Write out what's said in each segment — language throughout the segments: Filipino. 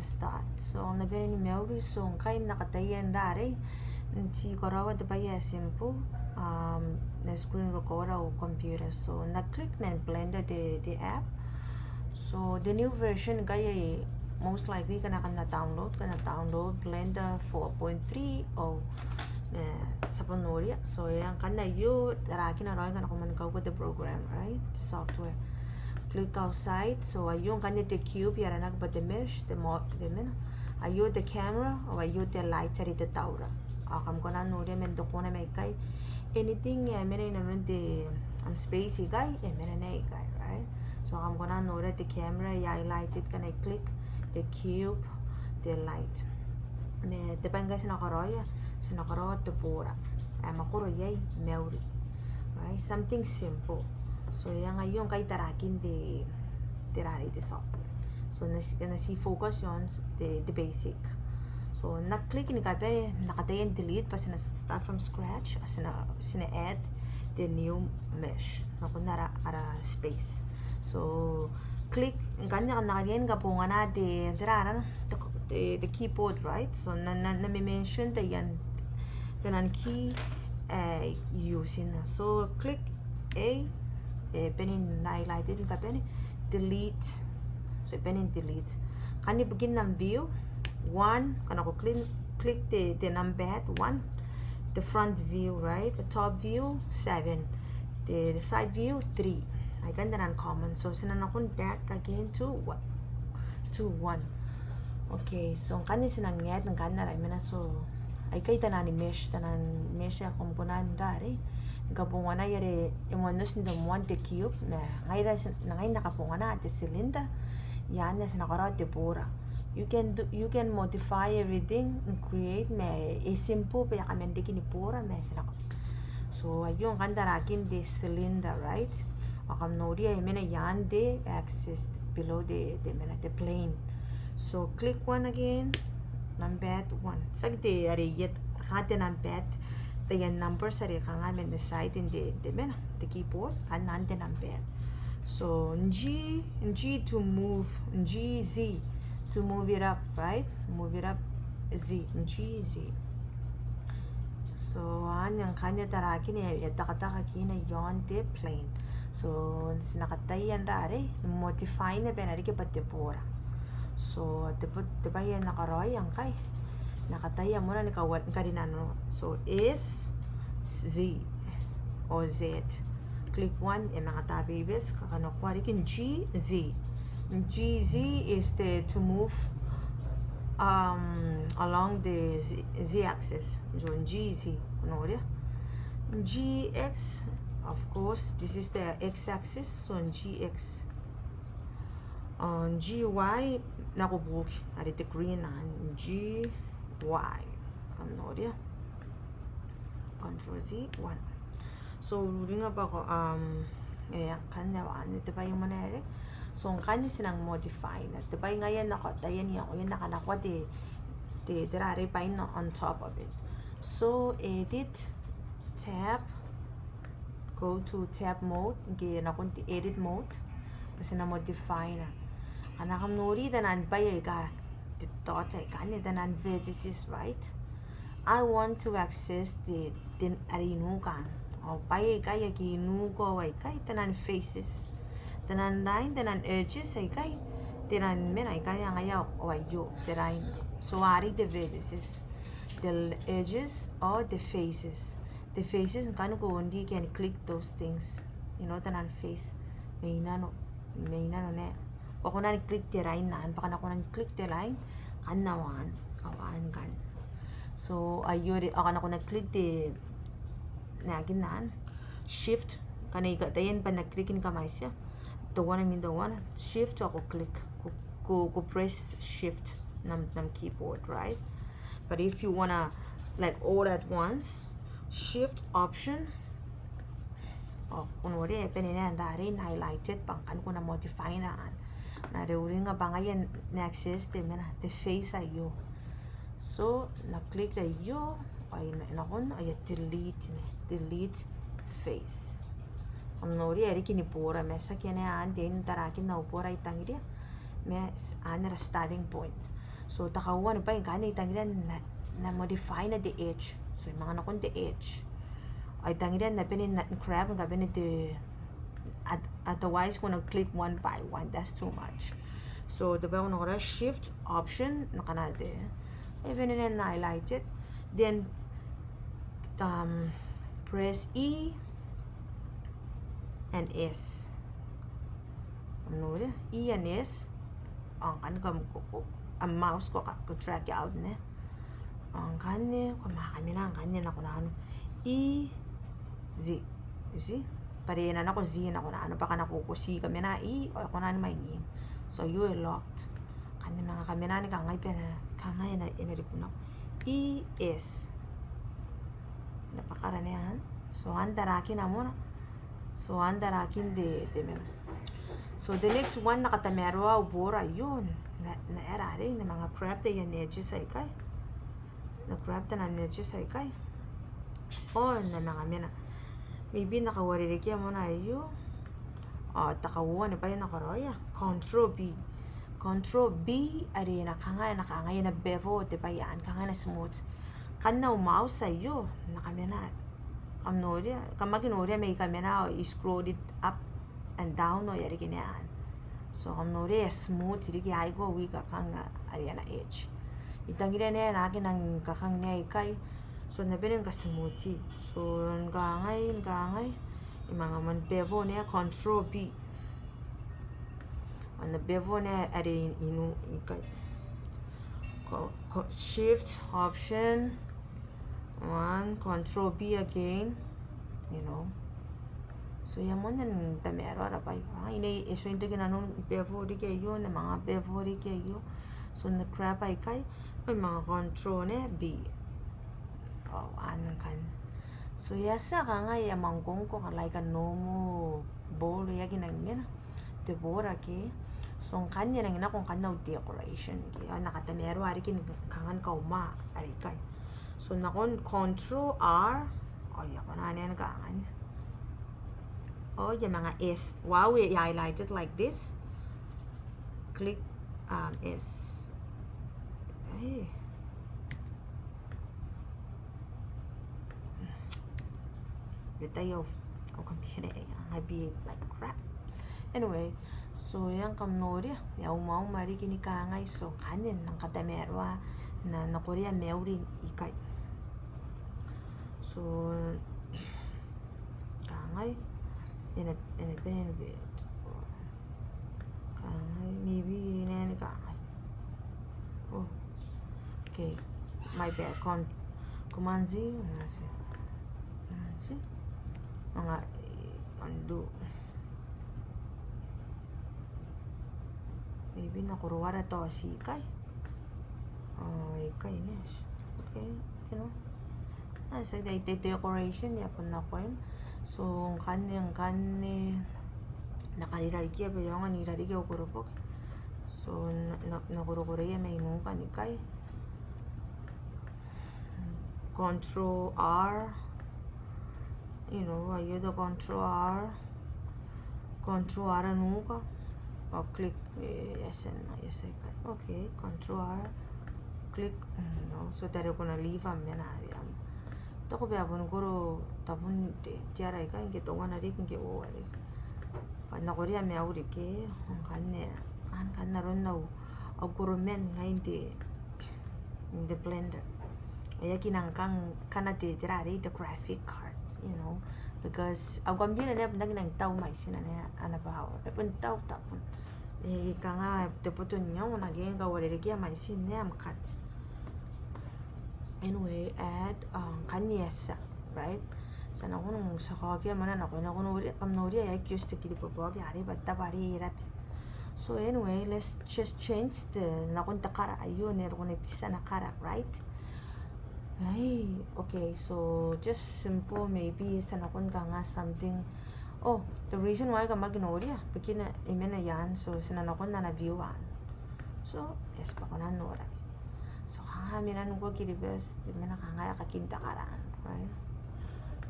start. So na bene ni mauri so kai nakatayan dare si Karaoan the baya simple na screen recorder or computer. So na click na blender the app. So the new version kaya most likely kana download Blender 4.3 or sa panoria. So yan kana you tarakin na rin kana kumanagaw with the program, right? The software. Click outside. So ayun kanya the cube yara nagba the mesh the ayun the camera or ayun the light sa the taura. Akam ko na nuri men do ko na may kay anything mena na nun the spacey guy mena na guy, right? So akam ko na nuri the camera highlighted kana click the cube the light. Me depende sa nakaroya the boora. Makuro yay mauri, right? Something simple. So yan ngayon kay tarakin the software. So nasi focus yon the basic. So na-click ni kape nakatayan delete pa sina start from scratch sina add the new mesh na kunara ara space. So click kanya nakalian ka po nga na the keyboard, right? So na mention the yan the key using na. So click A penin highlighted ka penin delete. So penin delete kani begin ng view 1 kana ko click the number 1 the front view, right? The top view 7 the side view 3 ay ganda na common. So sinan akong back again to 1. Okay, so kani sinang yet ng kanda ay mina so ay kay tanan mesh akong punan dari nakapunga na yare imondos ni the cube na ngay nakapunga na the cylinder yan na sinakara the boora. You can modify everything and create a simple pa yakan mendiki ni boora sinak. So ayun kanda rakin the cylinder, right? Akam nori ay mena yan the axis below the plane. So click 1 again, number 1. Sagde are yet kate number the numbers are kangamen the side in the keyboard kan nante number. So G to move Z to move it up, right? Move it up Z. So anyang kanya tarakin yatakataka kina yon the plane. So sinakatayan dare modify na benari ke pati boora. So diba yan nakaroy ang kay nakataya mo na nikawat kadinano. So is Z or Z. Click 1 mga tabibes kakanokwari kin GZ. GZ is to move along the Z axis. So GZ kuno GX, of course this is the X axis. So GX GY nakubuk ari the green GY kuno Control Z 1. So ringa ba ko kanya ito pa yung manere. So kanya sinang modify na diba ngayon nakatayan niya o yun nakanakwa the rare pa on top of it. So edit tab, go to tab mode ngayon ako edit mode kasi na modify na kanakam nori danan bayay ka dot ay kanya danan vertices, right? I want to access the arinukan o bayay kaya kinuko ay kay tanan faces tanan line tanan edges ay kay tanan men ay kaya ngayaw o ayo tanan. So ari the vertices, the edges or the faces kanu ko hindi can click those things, you know, tanan face may nano ne ako na click the line na baka na ko na click the line kanawan kawan kan. So ayuri ako na ko na click the naginan shift kanay dayan pa nag-clickin kamay siya the one shift ako click ko press shift ng keyboard, right? But if you wanna like all at once, shift option kunwari penina rin highlighted pang ko na modify na rin nga ba ngayon na-access the face ayo. So na-click na yo ay delete face. Nori eri kini boora mesa kene an den tarakin na upora itangiri me anera starting point. So takawan pa yung kani tangiran na modify na the edge. So yung mga nakon the edge. Ay tangiran na pinin na crab nga pinin the otherwise kung nag-click one by one, that's too much. So diba kung nakora shift option nakanade. Even in highlight it. Then press E and S. Ano rin? E and S. Ang ang mouse ko drag out na. Ang kanya, kumakami na ang kanya na kunano. E, Z. You see? Pare na ako Z na kunano. Baka nakukusi kami na E o kunano may E. So you are locked. Kanya na kami na ni kangay na inarip na. E, S. Napakara na yan. So andarakin na muna. So andarakin de mem. So the next one nakatamerwa boora yun. Na erare na mga crab de yan edge sa ikay. Na crab ta na edge sa ikay. O na mga mina. Maybe nakawaririkya mo na iyo. Takawan pa yun nakaroya. Control B. Control B ari nakangay na bevo de pa yan. Kangay na smooth. Kan na mouse sa iyo. Nakamina. Kamaginoria may kamera i-scroll it up and down no yari kinyan. So kamnore smooth sirigi aigo wi kakang ariana edge. Itangire ne nakin ang kakang ne kay so nabirin ka smoothie. So ngangay yung mga man bevo ne control B. On the bevo ne ari inu ikay. Shift option 1 control B again, you know. So yan mo nan tamero rapay. Ini iso hindi ginanon bevo di kayo na mga bevo di kayo. So na crap ay kay may mga control ne B. Anong kan. So yasa ka nga yamang kong ko kalay ka nomo bowl ya ginangyan. De boora ke. So ang kanya nang ina kung kanaw decoration ke. Nakatamero ari kin kangan kauma ari kay. So nakon control R. Ako na yan kangan. Yung mga S. Wow, we highlight it like this. Click S. Hey. Tayo computer I behave like crap. Anyway, so yang kamnori yaw mau mari kini kangay so kanin ng katamerwa na nakorea mauri ikay. So kangay in a bit. Kangay maybe nani kangay. Oh, okay, my bad. Command Z. See? Mga undo. Maybe nakuruwara to si Ikay. Ikay nes. Okay, you know. Sa decoration ya pun na ko yun. So kanyang nakarirarikya ba yung nirarikya o kurupok. So nakurukuriya may muka ni Ikay. Control R. You know, ayo the control R. Control R anuka. Click yes and yes I can. Okay, control R. Click no. So tare ko na leave am na ariam. To ko ba bun guru tabun tiara ka inge to wana rik inge o ari. Pa na ko ri am auri ke kanne kan na ron na o guru men ngaindi in the blender. Aya kinangkang kanate tirari the graphic card. You know, because ang computer na nang tao may sinana anabaw. Pun tao tapon. Ika nga deputon niya naging kawaririkya may sinam cut. Anyway, add kanyesa, right? Sana ko nung sa kagya manan ako na kuno kamnori ay accused to kidi popogi ari batta bari rap. So anyway, let's just change the nakunta kara ayun ero ko na pisa na kara, right? Hey, okay, so just simple maybe sanakon ka nga something. Oh, the reason why ka magnoria because na imena yan so sinanakon na na-viewan. So, yes pa ko na nora. So, kami na nungko kiribes, imena ka nga kakinta karaan, right?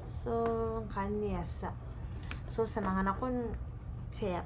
So, kanyasa. So, sa mga nakon tab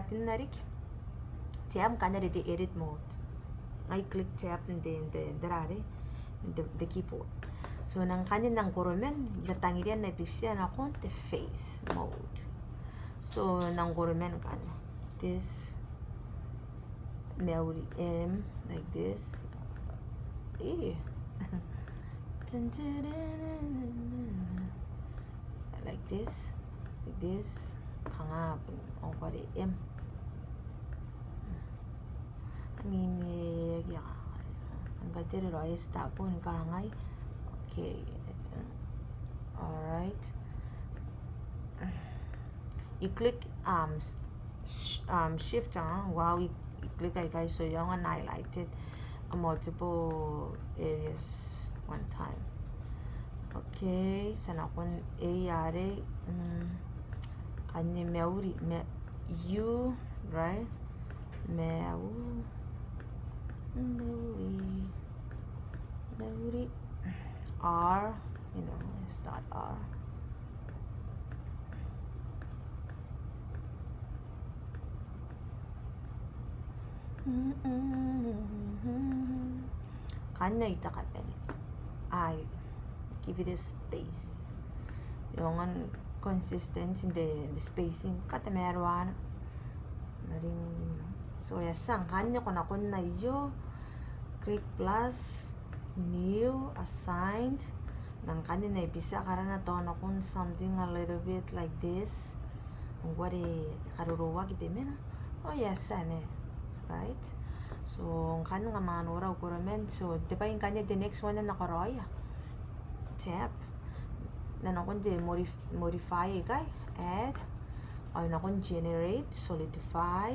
na rik. Tab ka na di edit mode. I click tap the keyboard. So nang kanin nang goromen yatangirian na bisian ako the face mode. So nang goromen kan this mauri like this. like this 강압은 어거리 I mean 여기 안가대를 어이스다 보니까 강아이 okay alright you click shift while you click guys so you want highlighted multiple areas one time. Okay, sana kon ARA kanya mauri you right mauri R start R kanya itakat I give it a space yung consistent in the spacing katameruan naring so yasang kanya ko na yo click plus new assigned nang kanya na ibisa karana to na kun something a little bit like this ang wari karuruwa kitimin oh yes ane right so kanya nga manura ukuramen so diba yung kanya the next one na nakaroya tap na nakon di modify kay add ay nakon generate solidify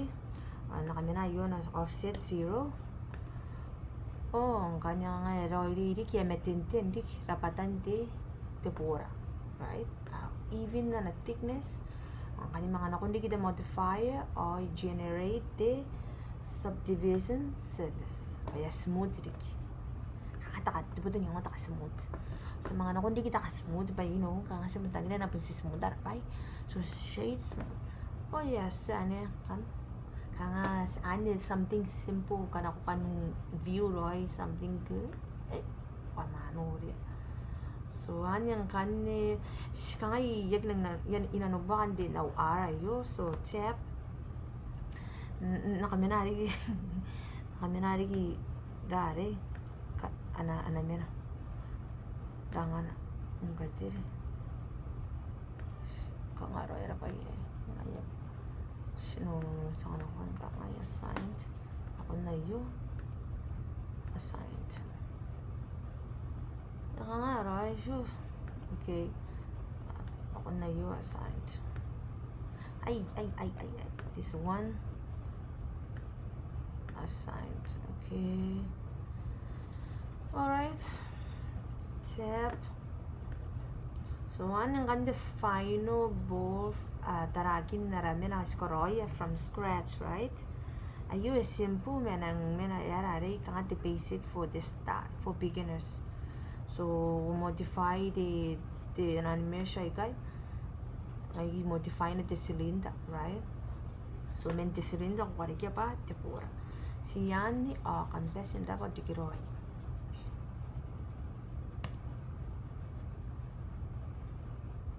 nakami na yun offset 0 ang kanya nga iri kaya metintin di rapatan di boora right even na thickness ang kanya mga nakon di kita modifier or generate the subdivision service kaya smooth di kakatakat diba doon yung mata ka smooth sa mga nakon di kita ka smooth ba kaya nga sa matangin na po si smooth arapay so shade smooth oh yes ano kan kaya nga something simple kana ko kan view roy something good pamano rin so anyang kan kaya yag lang yan inanubakan din na arayo so tap nakaminari dare ana mena dangana ngadire kangaro era pa ngayon sino sa ano kan kaya assigned ako na yo assigned kangaro ay okay ako na yo assigned ay this one assigned okay alright tap so anong ganda final ball taragin na ramen ang skoroya from scratch right ayo simple mena yarare kang the basic for the start for beginners so modify the animation guy ay modify na the cylinder right so men the cylinder ko kaya pa te pura si yani kan besin dapat dikiroy